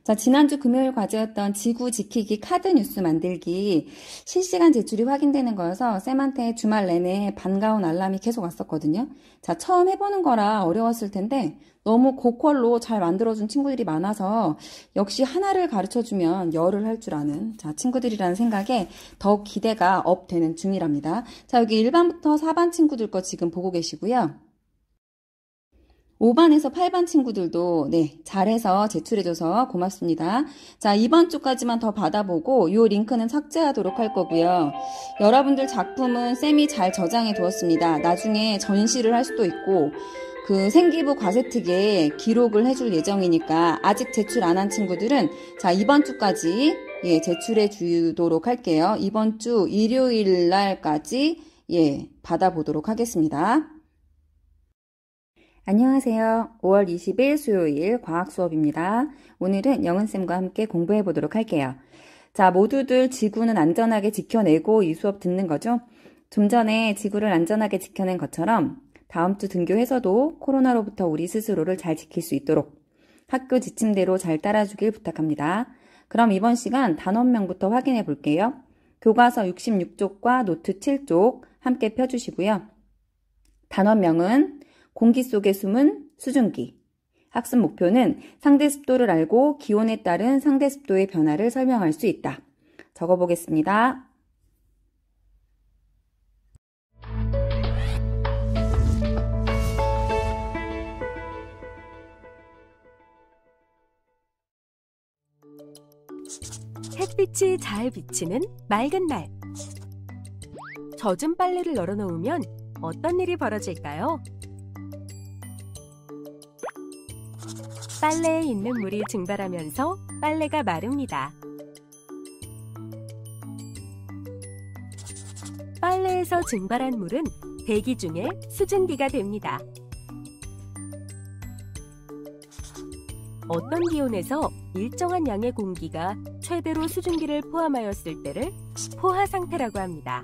자, 지난주 금요일 과제였던 지구 지키기 카드 뉴스 만들기 실시간 제출이 확인되는 거여서 쌤한테 주말 내내 반가운 알람이 계속 왔었거든요. 자, 처음 해보는 거라 어려웠을 텐데 너무 고퀄로 잘 만들어준 친구들이 많아서 역시 하나를 가르쳐주면 열을 할 줄 아는 친구들이라는 생각에 더욱 기대가 업 되는 중이랍니다. 자, 여기 1반부터 4반 친구들 거 지금 보고 계시고요. 5반에서 8반 친구들도 잘해서 제출해줘서 고맙습니다. 자, 이번 주까지만 더 받아보고 이 링크는 삭제하도록 할 거고요. 여러분들 작품은 쌤이 잘 저장해 두었습니다. 나중에 전시를 할 수도 있고 그 생기부 과세특에 기록을 해줄 예정이니까 아직 제출 안 한 친구들은 자, 이번 주까지 제출해 주도록 할게요. 이번 주 일요일 날까지 받아보도록 하겠습니다. 안녕하세요. 5월 20일 수요일 과학 수업입니다. 오늘은 영은쌤과 함께 공부해 보도록 할게요. 자, 모두들 지구는 안전하게 지켜내고 이 수업 듣는 거죠? 좀 전에 지구를 안전하게 지켜낸 것처럼 다음 주 등교해서도 코로나로부터 우리 스스로를 잘 지킬 수 있도록 학교 지침대로 잘 따라주길 부탁합니다. 그럼 이번 시간 단원명부터 확인해 볼게요. 교과서 66쪽과 노트 7쪽 함께 펴주시고요. 단원명은 공기 속에 숨은 수증기. 학습 목표는 상대 습도를 알고 기온에 따른 상대 습도의 변화를 설명할 수 있다. 적어보겠습니다. 햇빛이 잘 비치는 맑은 날. 젖은 빨래를 널어놓으면 어떤 일이 벌어질까요? 빨래에 있는 물이 증발하면서 빨래가 마릅니다. 빨래에서 증발한 물은 대기 중에 수증기가 됩니다. 어떤 기온에서 일정한 양의 공기가 최대로 수증기를 포함하였을 때를 포화 상태라고 합니다.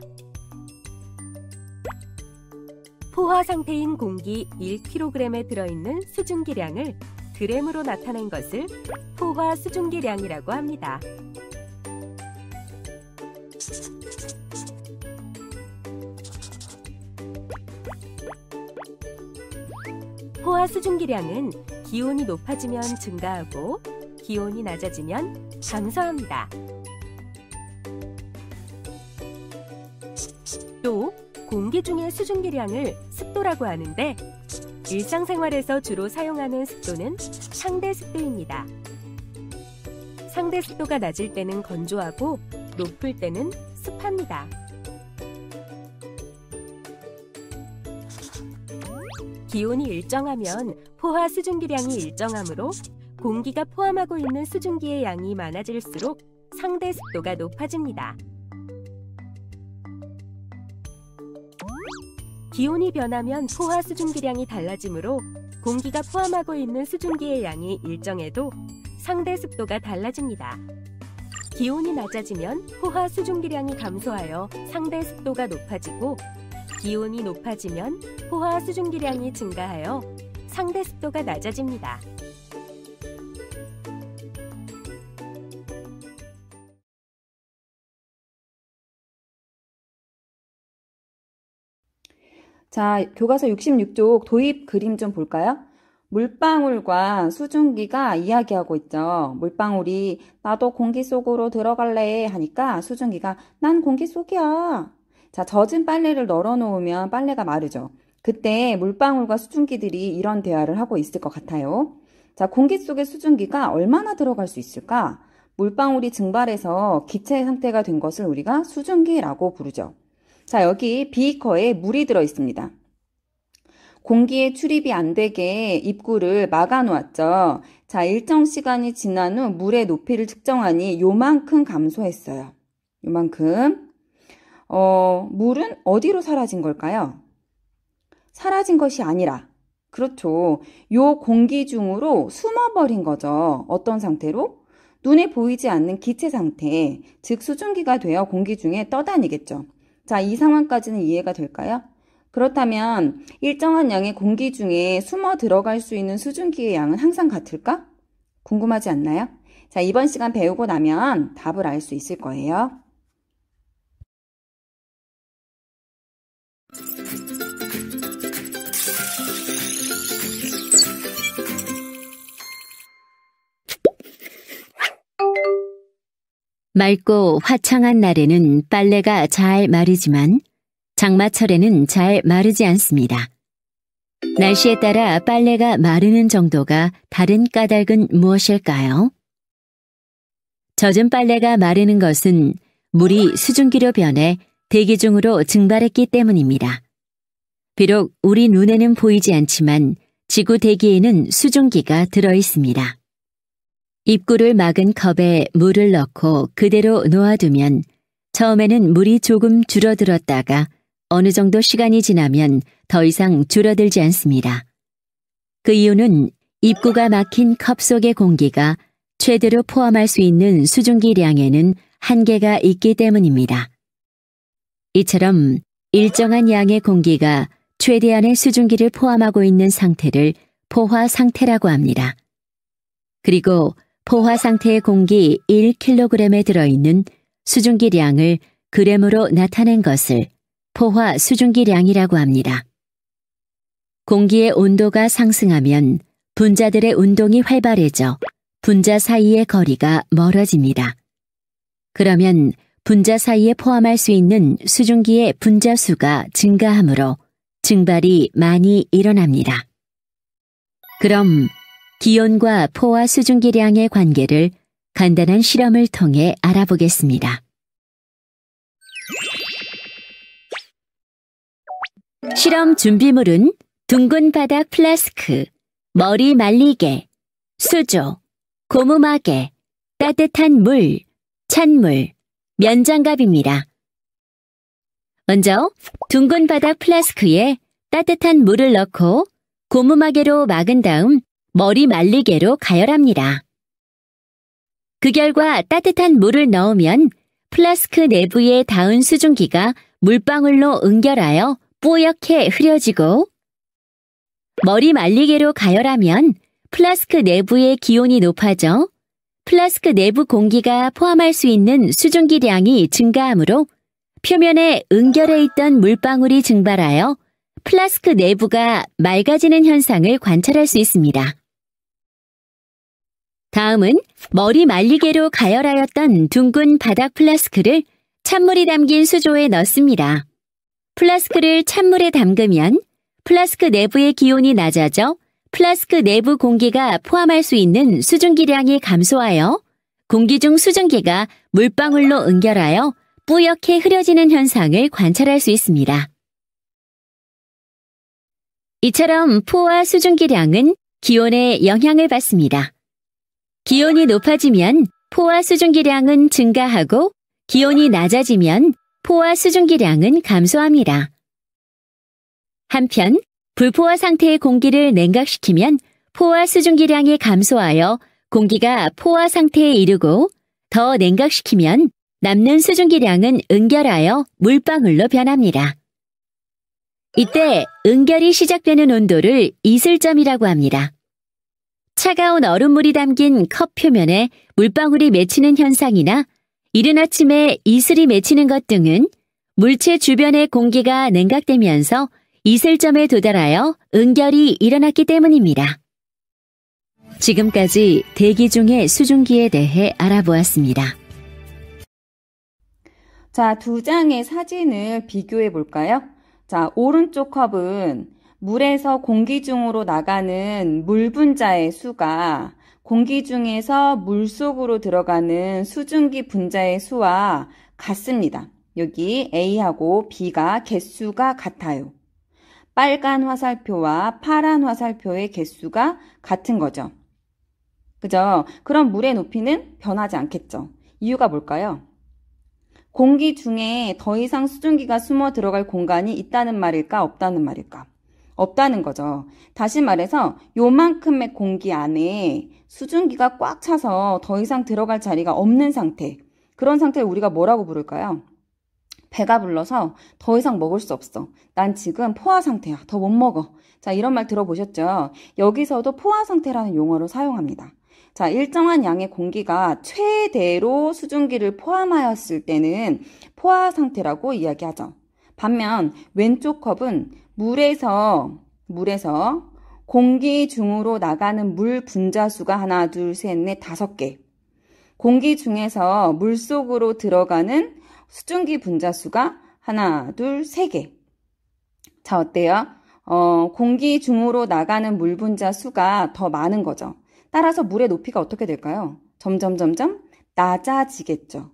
포화 상태인 공기 1kg에 들어있는 수증기량을 그램으로 나타낸 것을 포화 수증기량이라고 합니다. 포화 수증기량은 기온이 높아지면 증가하고 기온이 낮아지면 감소합니다. 또 공기 중의 수증기량을 습도라고 하는데 일상생활에서 주로 사용하는 습도는 상대 습도입니다. 상대 습도가 낮을 때는 건조하고 높을 때는 습합니다. 기온이 일정하면 포화 수증기량이 일정하므로 공기가 포함하고 있는 수증기의 양이 많아질수록 상대 습도가 높아집니다. 기온이 변하면 포화 수증기량이 달라지므로 공기가 포함하고 있는 수증기의 양이 일정해도 상대 습도가 달라집니다. 기온이 낮아지면 포화 수증기량이 감소하여 상대 습도가 높아지고 기온이 높아지면 포화 수증기량이 증가하여 상대 습도가 낮아집니다. 자, 교과서 66쪽 도입 그림 좀 볼까요? 물방울과 수증기가 이야기하고 있죠. 물방울이 나도 공기 속으로 들어갈래 하니까 수증기가 난 공기 속이야. 자, 젖은 빨래를 널어놓으면 빨래가 마르죠. 그때 물방울과 수증기들이 이런 대화를 하고 있을 것 같아요. 자, 공기 속에 수증기가 얼마나 들어갈 수 있을까? 물방울이 증발해서 기체 상태가 된 것을 우리가 수증기라고 부르죠. 자, 여기 비커에 물이 들어 있습니다. 공기의 출입이 안 되게 입구를 막아 놓았죠. 자, 일정 시간이 지난 후 물의 높이를 측정하니 요만큼 감소했어요. 요만큼. 물은 어디로 사라진 걸까요? 사라진 것이 아니라, 그렇죠. 요 공기 중으로 숨어버린 거죠. 어떤 상태로? 눈에 보이지 않는 기체 상태, 즉 수증기가 되어 공기 중에 떠다니겠죠. 자, 이 상황까지는 이해가 될까요? 그렇다면 일정한 양의 공기 중에 숨어 들어갈 수 있는 수증기의 양은 항상 같을까? 궁금하지 않나요? 자, 이번 시간 배우고 나면 답을 알 수 있을 거예요. 맑고 화창한 날에는 빨래가 잘 마르지만 장마철에는 잘 마르지 않습니다. 날씨에 따라 빨래가 마르는 정도가 다른 까닭은 무엇일까요? 젖은 빨래가 마르는 것은 물이 수증기로 변해 대기 중으로 증발했기 때문입니다. 비록 우리 눈에는 보이지 않지만 지구 대기에는 수증기가 들어 있습니다. 입구를 막은 컵에 물을 넣고 그대로 놓아두면 처음에는 물이 조금 줄어들었다가 어느 정도 시간이 지나면 더 이상 줄어들지 않습니다. 그 이유는 입구가 막힌 컵 속의 공기가 최대로 포함할 수 있는 수증기량에는 한계가 있기 때문입니다. 이처럼 일정한 양의 공기가 최대한의 수증기를 포함하고 있는 상태를 포화 상태라고 합니다. 그리고 포화 상태의 공기 1kg에 들어있는 수증기량을 그램으로 나타낸 것을 포화 수증기량이라고 합니다. 공기의 온도가 상승하면 분자들의 운동이 활발해져 분자 사이의 거리가 멀어집니다. 그러면 분자 사이에 포함할 수 있는 수증기의 분자 수가 증가하므로 증발이 많이 일어납니다. 그럼 기온과 포화 수증기량의 관계를 간단한 실험을 통해 알아보겠습니다. 실험 준비물은 둥근 바닥 플라스크, 머리 말리개, 수조, 고무마개, 따뜻한 물, 찬물, 면장갑입니다. 먼저 둥근 바닥 플라스크에 따뜻한 물을 넣고 고무마개로 막은 다음 머리 말리개로 가열합니다. 그 결과 따뜻한 물을 넣으면 플라스크 내부에 닿은 수증기가 물방울로 응결하여 뽀얗게 흐려지고 머리 말리개로 가열하면 플라스크 내부의 기온이 높아져 플라스크 내부 공기가 포함할 수 있는 수증기량이 증가하므로 표면에 응결해 있던 물방울이 증발하여 플라스크 내부가 맑아지는 현상을 관찰할 수 있습니다. 다음은 머리 말리개로 가열하였던 둥근 바닥 플라스크를 찬물이 담긴 수조에 넣습니다. 플라스크를 찬물에 담그면 플라스크 내부의 기온이 낮아져 플라스크 내부 공기가 포함할 수 있는 수증기량이 감소하여 공기 중 수증기가 물방울로 응결하여 뿌옇게 흐려지는 현상을 관찰할 수 있습니다. 이처럼 포화 수증기량은 기온에 영향을 받습니다. 기온이 높아지면 포화 수증기량은 증가하고 기온이 낮아지면 포화 수증기량은 감소합니다. 한편 불포화 상태의 공기를 냉각시키면 포화 수증기량이 감소하여 공기가 포화 상태에 이르고 더 냉각시키면 남는 수증기량은 응결하여 물방울로 변합니다. 이때 응결이 시작되는 온도를 이슬점이라고 합니다. 차가운 얼음물이 담긴 컵 표면에 물방울이 맺히는 현상이나 이른 아침에 이슬이 맺히는 것 등은 물체 주변의 공기가 냉각되면서 이슬점에 도달하여 응결이 일어났기 때문입니다. 지금까지 대기 중의 수증기에 대해 알아보았습니다. 자, 두 장의 사진을 비교해 볼까요? 자, 오른쪽 컵은 물에서 공기 중으로 나가는 물 분자의 수가 공기 중에서 물 속으로 들어가는 수증기 분자의 수와 같습니다. 여기 A하고 B가 개수가 같아요. 빨간 화살표와 파란 화살표의 개수가 같은 거죠. 그죠? 그럼 물의 높이는 변하지 않겠죠. 이유가 뭘까요? 공기 중에 더 이상 수증기가 숨어 들어갈 공간이 있다는 말일까, 없다는 말일까? 없다는 거죠. 다시 말해서 요만큼의 공기 안에 수증기가 꽉 차서 더 이상 들어갈 자리가 없는 상태. 그런 상태를 우리가 뭐라고 부를까요? 배가 불러서 더 이상 먹을 수 없어. 난 지금 포화 상태야. 더 못 먹어. 자, 이런 말 들어보셨죠? 여기서도 포화 상태라는 용어를 사용합니다. 자, 일정한 양의 공기가 최대로 수증기를 포함하였을 때는 포화 상태라고 이야기하죠. 반면 왼쪽 컵은 물에서 공기 중으로 나가는 물 분자수가 하나, 둘, 셋, 넷, 5개. 공기 중에서 물속으로 들어가는 수증기 분자수가 하나, 둘, 3개. 자, 어때요? 공기 중으로 나가는 물 분자수가 더 많은 거죠. 따라서 물의 높이가 어떻게 될까요? 점점 낮아지겠죠.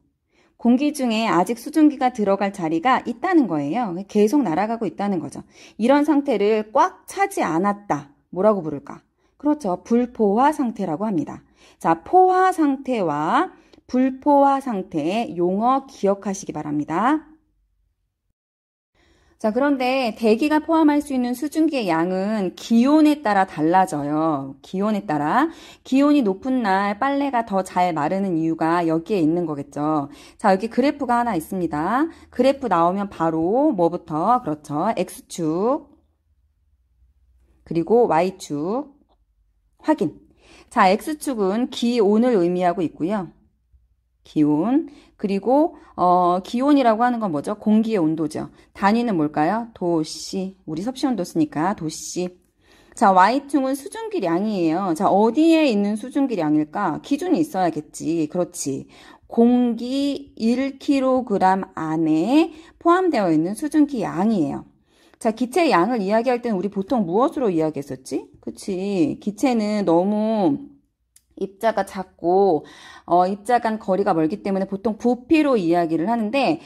공기 중에 아직 수증기가 들어갈 자리가 있다는 거예요. 계속 날아가고 있다는 거죠. 이런 상태를 꽉 차지 않았다. 뭐라고 부를까? 그렇죠. 불포화 상태라고 합니다. 자, 포화 상태와 불포화 상태의 용어 기억하시기 바랍니다. 자, 그런데 대기가 포함할 수 있는 수증기의 양은 기온에 따라 달라져요. 기온에 따라. 기온이 높은 날 빨래가 더 잘 마르는 이유가 여기에 있는 거겠죠. 자, 여기 그래프가 하나 있습니다. 그래프 나오면 바로 뭐부터? 그렇죠. X축, 그리고 Y축 확인. 자, X축은 기온을 의미하고 있고요. 기온. 그리고 기온이라고 하는 건 뭐죠? 공기의 온도죠. 단위는 뭘까요? 도씨. 우리 섭씨온도 쓰니까 도씨. 자, Y축은 수증기량이에요. 자, 어디에 있는 수증기량일까? 기준이 있어야겠지. 그렇지. 공기 1kg 안에 포함되어 있는 수증기량이에요. 자, 기체의 양을 이야기할 때는 우리 보통 무엇으로 이야기했었지? 그치. 기체는 너무 입자가 작고 입자 간 거리가 멀기 때문에 보통 부피로 이야기를 하는데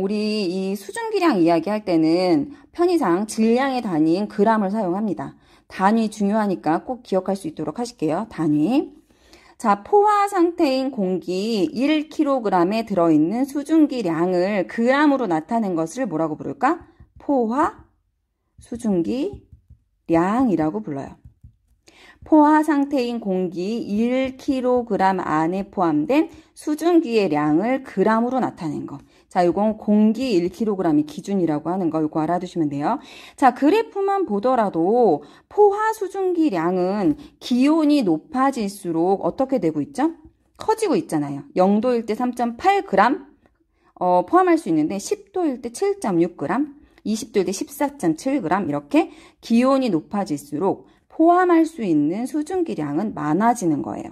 우리 이 수증기량 이야기할 때는 편의상 질량의 단위인 g을 사용합니다. 단위 중요하니까 꼭 기억할 수 있도록 하실게요. 단위. 자, 포화 상태인 공기 1kg에 들어있는 수증기량을 g으로 나타낸 것을 뭐라고 부를까? 포화 수증기량이라고 불러요. 포화 상태인 공기 1kg 안에 포함된 수증기의 량을 g으로 나타낸 거. 자, 이건 공기 1kg이 기준이라고 하는 거 이거 알아두시면 돼요. 자, 그래프만 보더라도 포화 수증기량은 기온이 높아질수록 어떻게 되고 있죠? 커지고 있잖아요. 0도일 때 3.8g 포함할 수 있는데 10도일 때 7.6g, 20도일 때 14.7g 이렇게 기온이 높아질수록 포함할 수 있는 수증기량은 많아지는 거예요.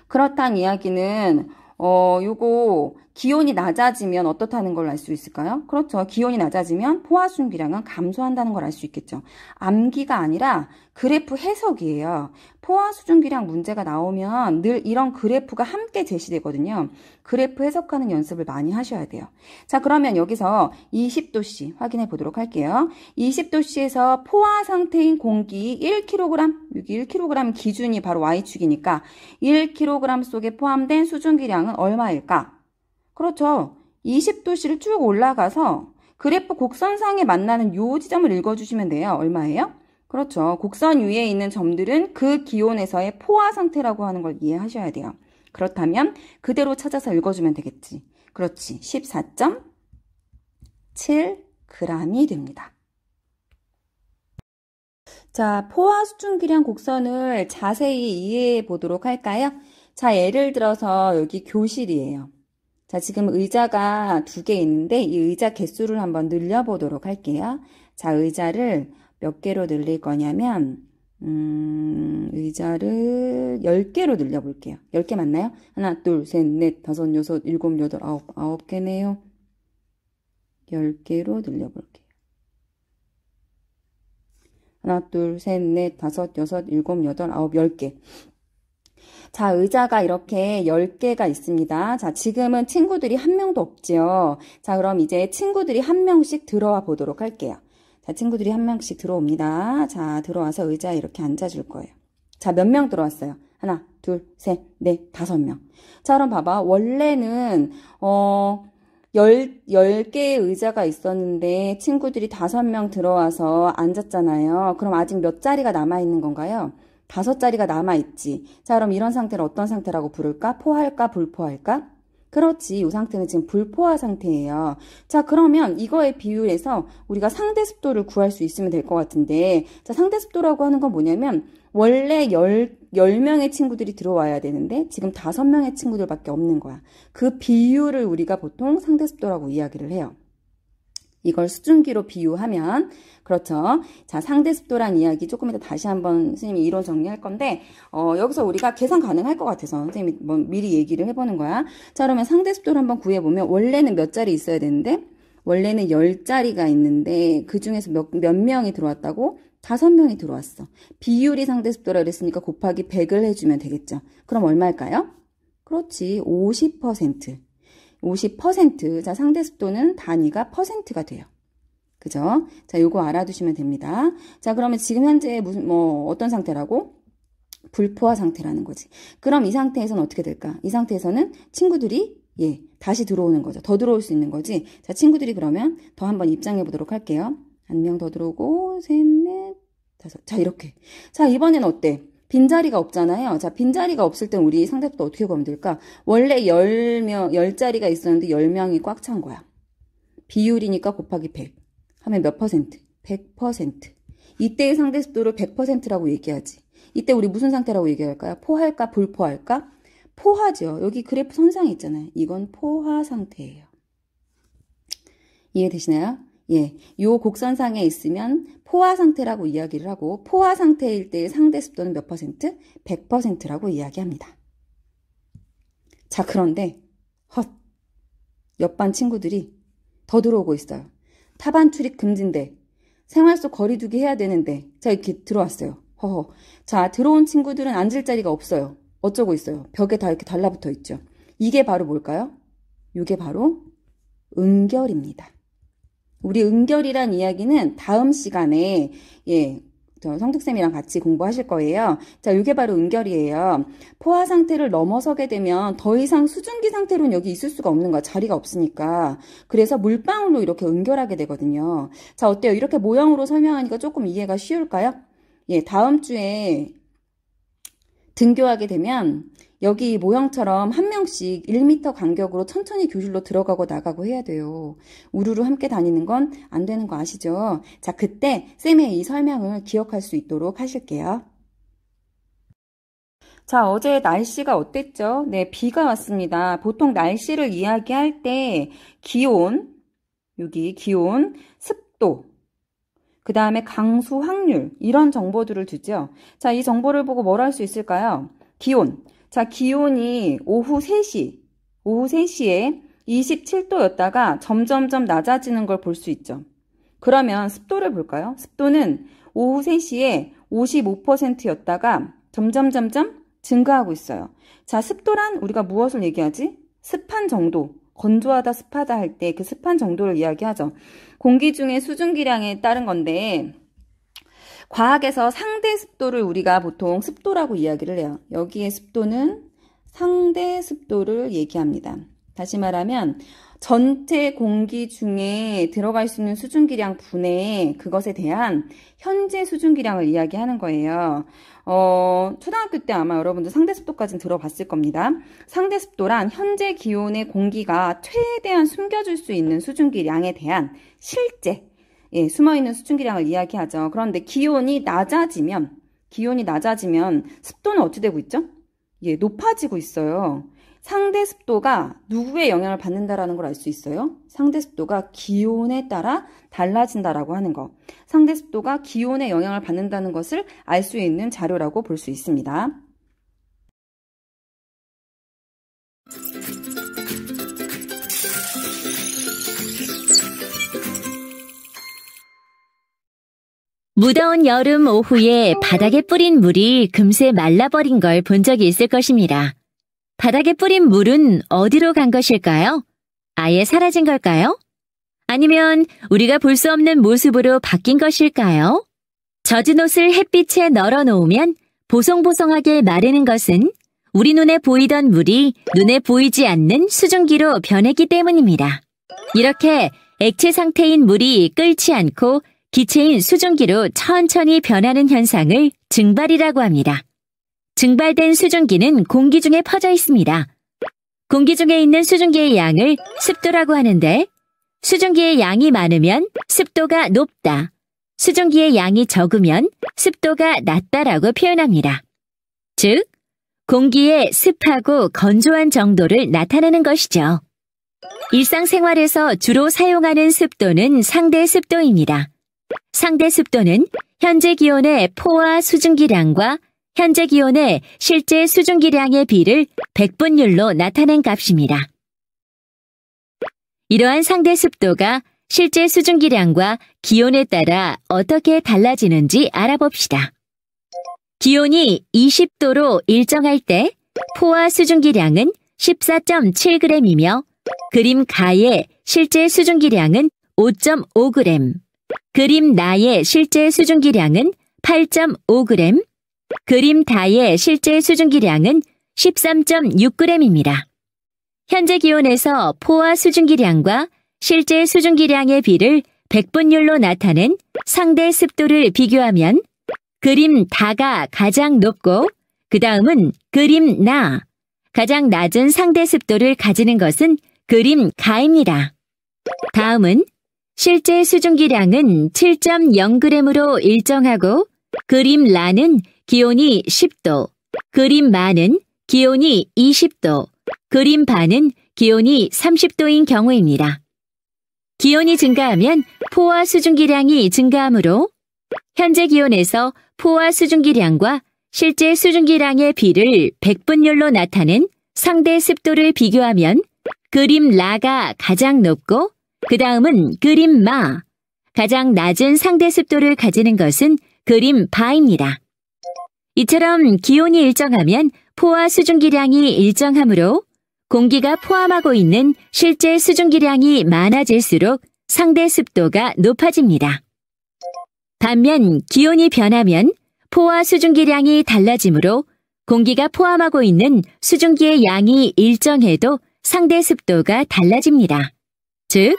그렇다는 이야기는 요거 기온이 낮아지면 어떻다는 걸 알 수 있을까요? 그렇죠. 기온이 낮아지면 포화 수증기량은 감소한다는 걸 알 수 있겠죠. 암기가 아니라 그래프 해석이에요. 포화 수증기량 문제가 나오면 늘 이런 그래프가 함께 제시되거든요. 그래프 해석하는 연습을 많이 하셔야 돼요. 자, 그러면 여기서 20도씨 확인해 보도록 할게요. 20도씨에서 포화 상태인 공기 1kg, 여기 1kg 기준이 바로 Y축이니까 1kg 속에 포함된 수증기량은 얼마일까? 그렇죠. 20도씨를 쭉 올라가서 그래프 곡선상에 만나는 요 지점을 읽어주시면 돼요. 얼마예요? 그렇죠. 곡선 위에 있는 점들은 그 기온에서의 포화 상태라고 하는 걸 이해하셔야 돼요. 그렇다면 그대로 찾아서 읽어주면 되겠지. 그렇지. 14.7g이 됩니다. 자, 포화 수증기량 곡선을 자세히 이해해 보도록 할까요? 자, 예를 들어서 여기 교실이에요. 자, 지금 의자가 2개 있는데 이 의자 개수를 한번 늘려보도록 할게요. 자, 의자를 몇 개로 늘릴 거냐면 의자를 10개로 늘려볼게요. 10개 맞나요? 하나, 둘, 셋, 넷, 다섯, 여섯, 일곱, 여덟, 아홉 개네요. 10개로 늘려볼게요. 하나, 둘, 셋, 넷, 다섯, 여섯, 일곱, 여덟, 아홉, 10개. 자, 의자가 이렇게 10개가 있습니다. 자, 지금은 친구들이 한 명도 없지요. 자, 그럼 이제 친구들이 한 명씩 들어와 보도록 할게요. 자, 친구들이 한 명씩 들어옵니다. 자, 들어와서 의자에 이렇게 앉아줄 거예요. 자, 몇 명 들어왔어요? 하나, 둘, 셋, 넷, 5명. 자, 그럼 봐봐. 원래는 10개의 의자가 있었는데 친구들이 5명 들어와서 앉았잖아요. 그럼 아직 몇 자리가 남아있는 건가요? 5자리가 남아있지. 자, 그럼 이런 상태를 어떤 상태라고 부를까? 포할까? 불포할까? 그렇지. 이 상태는 지금 불포화 상태예요. 자, 그러면 이거의 비율에서 우리가 상대 습도를 구할 수 있으면 될 것 같은데, 자, 상대 습도라고 하는 건 뭐냐면, 원래 10명의 친구들이 들어와야 되는데, 지금 5명의 친구들밖에 없는 거야. 그 비율을 우리가 보통 상대 습도라고 이야기를 해요. 이걸 수증기로 비유하면, 그렇죠. 자, 상대 습도란 이야기 조금 이따 다시 한번 선생님이 이론 정리할 건데, 여기서 우리가 계산 가능할 것 같아서 선생님이 뭐 미리 얘기를 해보는 거야. 자, 그러면 상대 습도를 한번 구해보면, 원래는 몇 자리 있어야 되는데, 원래는 10자리가 있는데, 그 중에서 몇 명이 들어왔다고? 5명이 들어왔어. 비율이 상대 습도라 그랬으니까 곱하기 100을 해주면 되겠죠. 그럼 얼마일까요? 그렇지. 50%. 50%. 자, 상대 습도는 단위가 퍼센트가 돼요. 그죠? 자, 요거 알아두시면 됩니다. 자, 그러면 지금 현재 어떤 상태라고? 불포화 상태라는 거지. 그럼 이 상태에서는 어떻게 될까? 이 상태에서는 친구들이, 다시 들어오는 거죠. 더 들어올 수 있는 거지. 자, 친구들이 그러면 더 한번 입장해 보도록 할게요. 한 명 더 들어오고, 셋, 넷, 다섯. 자, 이렇게. 자, 이번엔 어때? 빈자리가 없잖아요. 자, 빈자리가 없을 땐 우리 상대습도 어떻게 구하면 될까? 원래 10자리가 있었는데 10명이 꽉 찬 거야. 비율이니까 곱하기 100. 하면 몇 퍼센트? 100%. 이때의 상대습도를 100%라고 얘기하지. 이때 우리 무슨 상태라고 얘기할까요? 포할까? 불포할까? 포화죠. 여기 그래프 선상에 있잖아요. 이건 포화 상태예요. 이해되시나요? 예, 요 곡선상에 있으면 포화 상태라고 이야기를 하고 포화 상태일 때의 상대 습도는 몇 퍼센트? 100%라고 이야기합니다. 자, 그런데 옆반 친구들이 더 들어오고 있어요. 타반 출입 금지인데 생활 속 거리 두기 해야 되는데 자, 이렇게 들어왔어요. 자, 들어온 친구들은 앉을 자리가 없어요. 어쩌고 있어요? 벽에 다 이렇게 달라붙어 있죠. 이게 바로 뭘까요? 이게 바로 응결입니다. 우리 응결이란 이야기는 다음 시간에 저 성특쌤이랑 같이 공부하실 거예요. 자, 이게 바로 응결이에요. 포화 상태를 넘어서게 되면 더 이상 수증기 상태로는 여기 있을 수가 없는 거야. 자리가 없으니까. 그래서 물방울로 이렇게 응결하게 되거든요. 자, 어때요? 이렇게 모형으로 설명하니까 조금 이해가 쉬울까요? 예, 다음 주에 등교하게 되면 여기 모형처럼 한 명씩 1m 간격으로 천천히 교실로 들어가고 나가고 해야 돼요. 우르르 함께 다니는 건 안 되는 거 아시죠? 자, 그때 쌤의 이 설명을 기억할 수 있도록 하실게요. 자, 어제 날씨가 어땠죠? 네, 비가 왔습니다. 보통 날씨를 이야기할 때 기온, 여기 기온, 습도, 그 다음에 강수 확률 이런 정보들을 주죠. 자, 이 정보를 보고 뭘 할 수 있을까요? 기온. 자, 기온이 오후 3시에 27도였다가 점점점 낮아지는 걸 볼 수 있죠. 그러면 습도를 볼까요? 습도는 오후 3시에 55%였다가 점점점점 증가하고 있어요. 자, 습도란 우리가 무엇을 얘기하지? 습한 정도. 건조하다, 습하다 할 때 그 습한 정도를 이야기하죠. 공기 중에 수증기량에 따른 건데 과학에서 상대 습도를 우리가 보통 습도라고 이야기를 해요. 여기에 습도는 상대 습도를 얘기합니다. 다시 말하면 전체 공기 중에 들어갈 수 있는 수증기량 분의 그것에 대한 현재 수증기량을 이야기하는 거예요. 초등학교 때 아마 여러분들 상대습도까지는 들어봤을 겁니다. 상대습도란 현재 기온의 공기가 최대한 숨겨줄 수 있는 수증기량에 대한 실제 숨어있는 수증기량을 이야기하죠. 그런데 기온이 낮아지면 습도는 어찌 되고 있죠? 높아지고 있어요. 상대 습도가 누구의 영향을 받는다라는 걸 알 수 있어요? 상대 습도가 기온에 따라 달라진다라고 하는 거. 상대 습도가 기온에 영향을 받는다는 것을 알 수 있는 자료라고 볼 수 있습니다. 무더운 여름 오후에 바닥에 뿌린 물이 금세 말라버린 걸 본 적이 있을 것입니다. 바닥에 뿌린 물은 어디로 간 것일까요? 아예 사라진 걸까요? 아니면 우리가 볼 수 없는 모습으로 바뀐 것일까요? 젖은 옷을 햇빛에 널어 놓으면 보송보송하게 마르는 것은 우리 눈에 보이던 물이 눈에 보이지 않는 수증기로 변했기 때문입니다. 이렇게 액체 상태인 물이 끓지 않고 기체인 수증기로 천천히 변하는 현상을 증발이라고 합니다. 증발된 수증기는 공기 중에 퍼져 있습니다. 공기 중에 있는 수증기의 양을 습도라고 하는데 수증기의 양이 많으면 습도가 높다, 수증기의 양이 적으면 습도가 낮다라고 표현합니다. 즉, 공기의 습하고 건조한 정도를 나타내는 것이죠. 일상생활에서 주로 사용하는 습도는 상대 습도입니다. 상대 습도는 현재 기온의 포화 수증기량과 현재 기온의 실제 수증기량의 비를 백분율로 나타낸 값입니다. 이러한 상대 습도가 실제 수증기량과 기온에 따라 어떻게 달라지는지 알아봅시다. 기온이 20도로 일정할 때 포화 수증기량은 14.7g이며 그림 가의 실제 수증기량은 5.5g, 그림 나의 실제 수증기량은 8.5g, 그림 다의 실제 수증기량은 13.6g입니다. 현재 기온에서 포화 수증기량과 실제 수증기량의 비를 백분율로 나타낸 상대 습도를 비교하면 그림 다가 가장 높고 그 다음은 그림 나, 가장 낮은 상대 습도를 가지는 것은 그림 가입니다. 다음은 실제 수증기량은 7.0g으로 일정하고 그림 라는 기온이 10도, 그림 마는 기온이 20도, 그림 바는 기온이 30도인 경우입니다. 기온이 증가하면 포화 수증기량이 증가하므로 현재 기온에서 포화 수증기량과 실제 수증기량의 비를 백분율로 나타낸 상대 습도를 비교하면 그림 라가 가장 높고 그 다음은 그림 마, 가장 낮은 상대 습도를 가지는 것은 그림 바입니다. 이처럼 기온이 일정하면 포화 수증기량이 일정하므로 공기가 포함하고 있는 실제 수증기량이 많아질수록 상대 습도가 높아집니다. 반면 기온이 변하면 포화 수증기량이 달라지므로 공기가 포함하고 있는 수증기의 양이 일정해도 상대 습도가 달라집니다. 즉,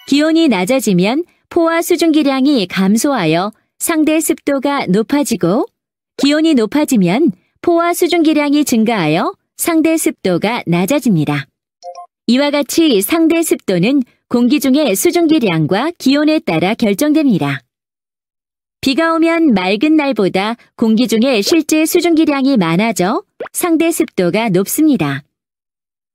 기온이 낮아지면 포화 수증기량이 감소하여 상대 습도가 높아지고 기온이 높아지면 포화 수증기량이 증가하여 상대 습도가 낮아집니다. 이와 같이 상대 습도는 공기 중의 수증기량과 기온에 따라 결정됩니다. 비가 오면 맑은 날보다 공기 중에 실제 수증기량이 많아져 상대 습도가 높습니다.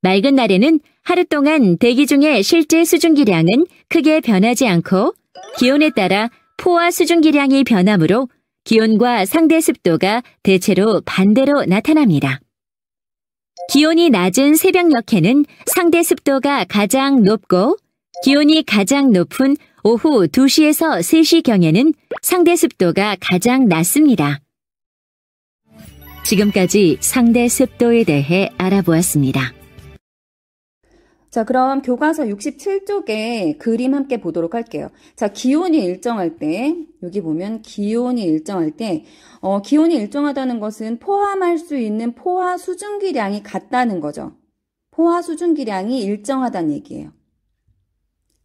맑은 날에는 하루 동안 대기 중의 실제 수증기량은 크게 변하지 않고 기온에 따라 포화 수증기량이 변하므로 기온과 상대 습도가 대체로 반대로 나타납니다. 기온이 낮은 새벽녘에는 상대 습도가 가장 높고 기온이 가장 높은 오후 2시에서 3시경에는 상대 습도가 가장 낮습니다. 지금까지 상대 습도에 대해 알아보았습니다. 자, 그럼 교과서 67쪽에 그림 함께 보도록 할게요. 자, 기온이 일정할 때, 여기 보면 기온이 일정할 때, 기온이 일정하다는 것은 포함할 수 있는 포화 수증기량이 같다는 거죠. 포화 수증기량이 일정하다는 얘기예요.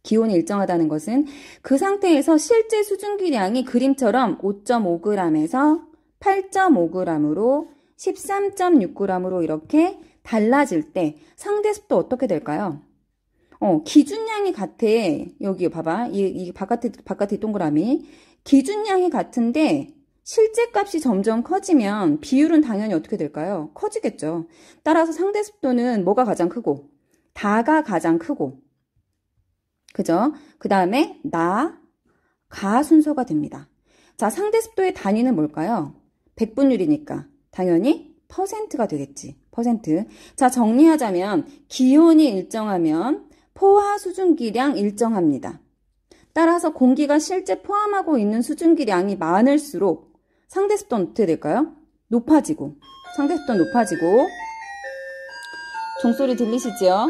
기온이 일정하다는 것은 그 상태에서 실제 수증기량이 그림처럼 5.5g에서 8.5g으로 13.6g으로 이렇게 달라질 때 상대 습도 어떻게 될까요? 기준량이 같아. 여기 봐봐. 이 바깥에 동그라미. 기준량이 같은데 실제 값이 점점 커지면 비율은 당연히 어떻게 될까요? 커지겠죠. 따라서 상대 습도는 뭐가 가장 크고? 다가 가장 크고. 그죠? 그 다음에 나, 가 순서가 됩니다. 자, 상대 습도의 단위는 뭘까요? 백분율이니까 당연히 퍼센트가 되겠지. 퍼센트. 자, 정리하자면 기온이 일정하면 포화 수증기량 일정합니다. 따라서 공기가 실제 포함하고 있는 수증기량이 많을수록 상대 습도는 어떻게 될까요? 높아지고. 상대 습도는 높아지고. 종소리 들리시죠?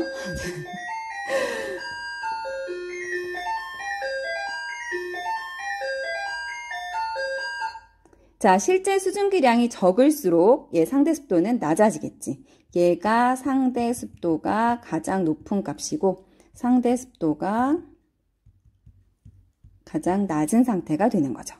자, 실제 수증기량이 적을수록 상대 습도는 낮아지겠지. 얘가 상대 습도가 가장 높은 값이고 상대 습도가 가장 낮은 상태가 되는 거죠.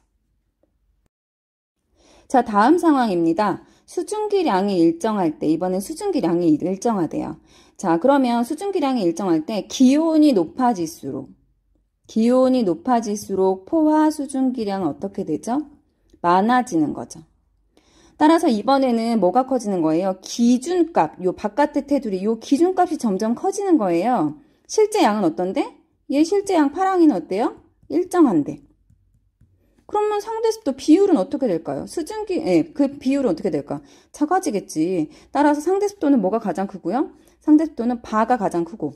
자, 다음 상황입니다. 수증기량이 일정할 때, 이번엔 수증기량이 일정하대요. 자, 그러면 수증기량이 일정할 때 기온이 높아질수록 포화 수증기량은 어떻게 되죠? 많아지는 거죠. 따라서 이번에는 뭐가 커지는 거예요? 기준값, 요 바깥의 테두리, 요 기준값이 점점 커지는 거예요. 실제 양은 어떤데? 얘 실제 양 파랑이는 어때요? 일정한데. 그러면 상대습도 비율은 어떻게 될까요? 그 비율은 어떻게 될까? 작아지겠지. 따라서 상대습도는 뭐가 가장 크고요? 상대습도는 바가 가장 크고.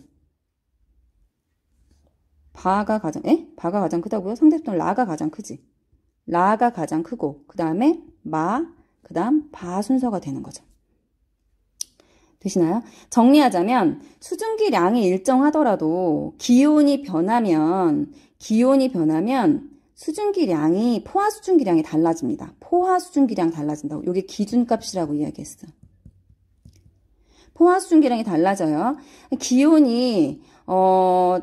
바가 가장 크다고요? 상대습도는 라가 가장 크지. 라가 가장 크고, 그 다음에 그 다음 바 순서가 되는 거죠. 되시나요? 정리하자면 수증기량이 일정하더라도 기온이 변하면 수증기량이 포화 수증기량이 달라집니다. 포화 수증기량 달라진다고. 이게 기준값이라고 이야기했어. 포화 수증기량이 달라져요. 기온이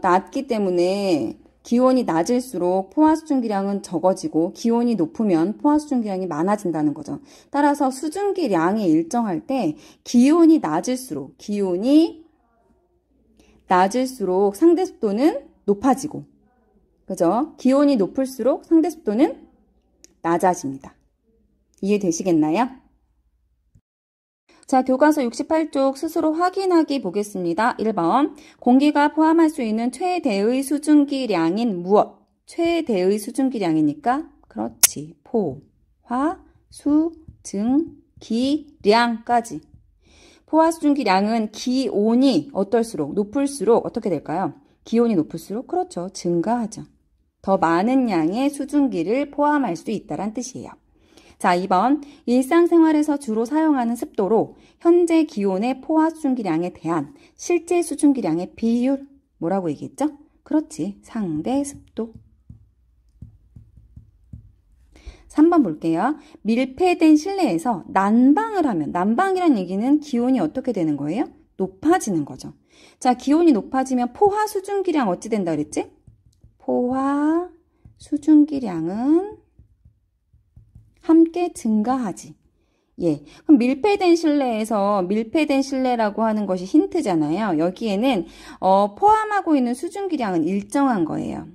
낮기 때문에 기온이 낮을수록 포화 수증기량은 적어지고 기온이 높으면 포화 수증기량이 많아진다는 거죠. 따라서 수증기량이 일정할 때 기온이 낮을수록 상대습도는 높아지고, 그죠? 기온이 높을수록 상대습도는 낮아집니다. 이해되시겠나요? 자, 교과서 68쪽 스스로 확인하기 보겠습니다. 1번. 공기가 포함할 수 있는 최대의 수증기량인 무엇? 최대의 수증기량이니까 그렇지. 포, 화, 수, 증, 기, 량까지. 포화 수증기량은 기온이 어떨수록 높을수록 어떻게 될까요? 기온이 높을수록 그렇죠. 증가하죠. 더 많은 양의 수증기를 포함할 수 있다란 뜻이에요. 자, 2번. 일상생활에서 주로 사용하는 습도로 현재 기온의 포화 수증기량에 대한 실제 수증기량의 비율 뭐라고 얘기했죠? 그렇지. 상대 습도. 3번 볼게요. 밀폐된 실내에서 난방을 하면, 난방이란 얘기는 기온이 어떻게 되는 거예요? 높아지는 거죠. 자, 기온이 높아지면 포화 수증기량 어찌 된다 그랬지? 포화 수증기량은 함께 증가하지. 예. 그럼 밀폐된 실내라고 하는 것이 힌트잖아요. 여기에는 포함하고 있는 수증기량은 일정한 거예요.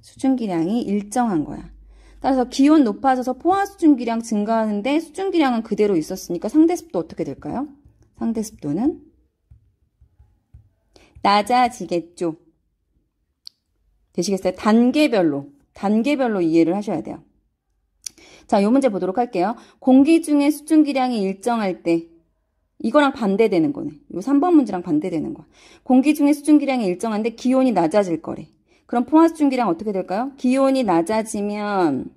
수증기량이 일정한 거야. 따라서 기온 높아져서 포화 수증기량 증가하는데 수증기량은 그대로 있었으니까 상대습도 어떻게 될까요? 상대습도는 낮아지겠죠. 되시겠어요? 단계별로 이해를 하셔야 돼요. 자, 요 문제 보도록 할게요. 공기 중에 수증기량이 일정할 때, 이거랑 반대되는 거네. 요 3번 문제랑 반대되는 거야. 공기 중에 수증기량이 일정한데 기온이 낮아질 거래. 그럼 포화 수증기량 어떻게 될까요? 기온이 낮아지면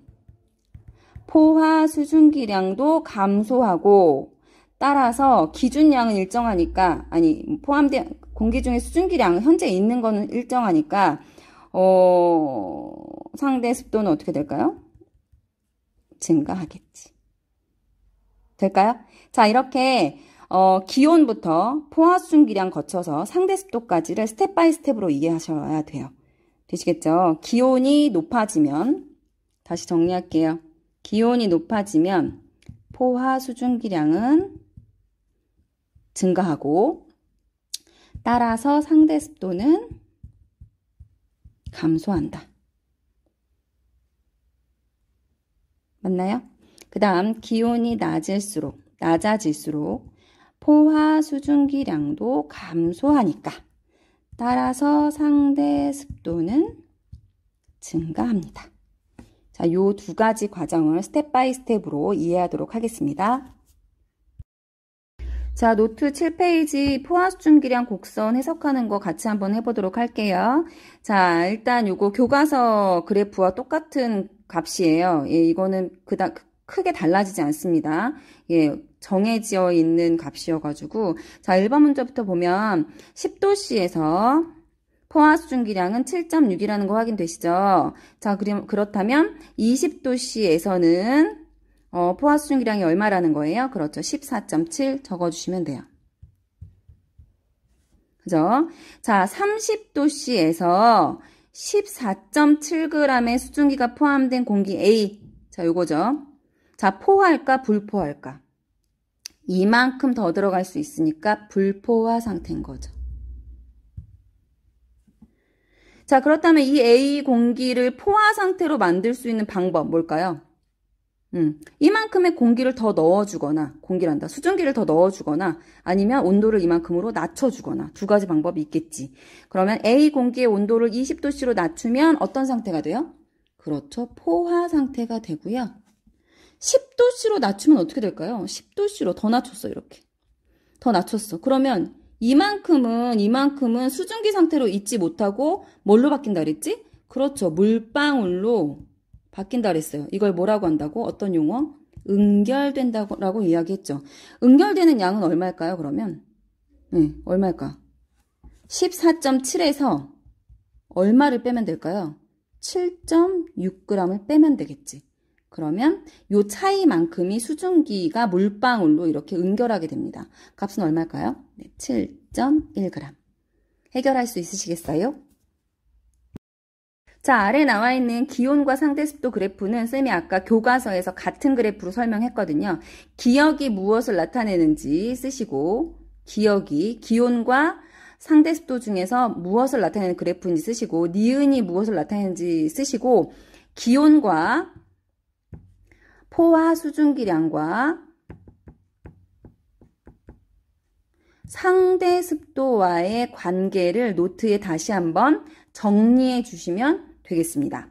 포화 수증기량도 감소하고, 따라서 기준량은 일정하니까, 포함된 공기 중에 수증기량 현재 있는 거는 일정하니까 상대 습도는 어떻게 될까요? 증가하겠지. 될까요? 자, 이렇게 기온부터 포화 수증기량 거쳐서 상대 습도까지를 스텝 바이 스텝으로 이해하셔야 돼요. 되시겠죠? 기온이 높아지면, 다시 정리할게요. 기온이 높아지면 포화 수증기량은 증가하고, 따라서 상대 습도는 감소한다. 맞나요? 그 다음 기온이 낮아질수록 포화 수증기량도 감소하니까 따라서 상대 습도는 증가합니다. 자, 요 두 가지 과정을 스텝 바이 스텝으로 이해하도록 하겠습니다. 자, 노트 7페이지 포화 수증기량 곡선 해석하는 거 같이 한번 해보도록 할게요. 자, 일단 요거 교과서 그래프와 똑같은 값이에요. 예, 이거는 크게 달라지지 않습니다. 예, 정해져 있는 값이어가지고. 자, 1번 문제부터 보면 10도씨에서 포화 수증기량은 7.6이라는 거 확인되시죠? 자, 그렇다면 20도씨에서는 포화 수증기량이 얼마라는 거예요? 그렇죠. 14.7 적어주시면 돼요. 그죠? 자, 30도씨에서 14.7g의 수증기가 포함된 공기 A. 자, 요거죠. 자, 포화할까, 불포화할까? 이만큼 더 들어갈 수 있으니까 불포화 상태인 거죠. 자, 그렇다면 이 A 공기를 포화 상태로 만들 수 있는 방법 뭘까요? 이만큼의 공기를 더 넣어주거나, 공기란다. 수증기를 더 넣어주거나, 아니면 온도를 이만큼으로 낮춰주거나, 두 가지 방법이 있겠지. 그러면 A 공기의 온도를 20도씨로 낮추면 어떤 상태가 돼요? 그렇죠. 포화 상태가 되고요. 10도씨로 낮추면 어떻게 될까요? 10도씨로 더 낮췄어, 이렇게. 더 낮췄어. 그러면 이만큼은 수증기 상태로 있지 못하고 뭘로 바뀐다 그랬지? 그렇죠. 물방울로 바뀐다 그랬어요. 이걸 뭐라고 한다고? 어떤 용어? 응결된다고 이야기했죠. 응결되는 양은 얼마일까요, 그러면? 네, 얼마일까? 14.7에서 얼마를 빼면 될까요? 7.6g을 빼면 되겠지. 그러면 요 차이만큼이 수증기가 물방울로 이렇게 응결하게 됩니다. 값은 얼마일까요? 네, 7.1g. 해결할 수 있으시겠어요? 자, 아래 나와 있는 기온과 상대습도 그래프는 쌤이 아까 교과서에서 같은 그래프로 설명했거든요. 기억이 무엇을 나타내는지 쓰시고, 기억이 기온과 상대습도 중에서 무엇을 나타내는 그래프인지 쓰시고, 니은이 무엇을 나타내는지 쓰시고, 기온과 포화 수증기량과 상대습도와의 관계를 노트에 다시 한번 정리해 주시면 되겠습니다.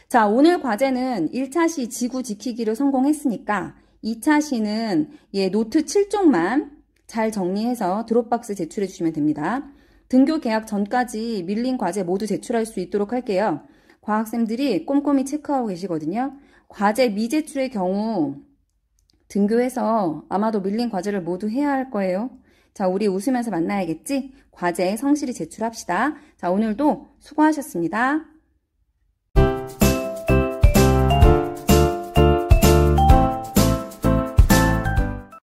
자, 오늘 과제는 1차 시 지구 지키기를 성공했으니까 2차 시는 노트 7쪽만 잘 정리해서 드롭박스 제출해 주시면 됩니다. 등교 개학 전까지 밀린 과제 모두 제출할 수 있도록 할게요. 과학쌤들이 꼼꼼히 체크하고 계시거든요. 과제 미제출의 경우 등교해서 아마도 밀린 과제를 모두 해야 할 거예요. 자, 우리 웃으면서 만나야겠지? 과제 성실히 제출합시다. 자, 오늘도 수고하셨습니다.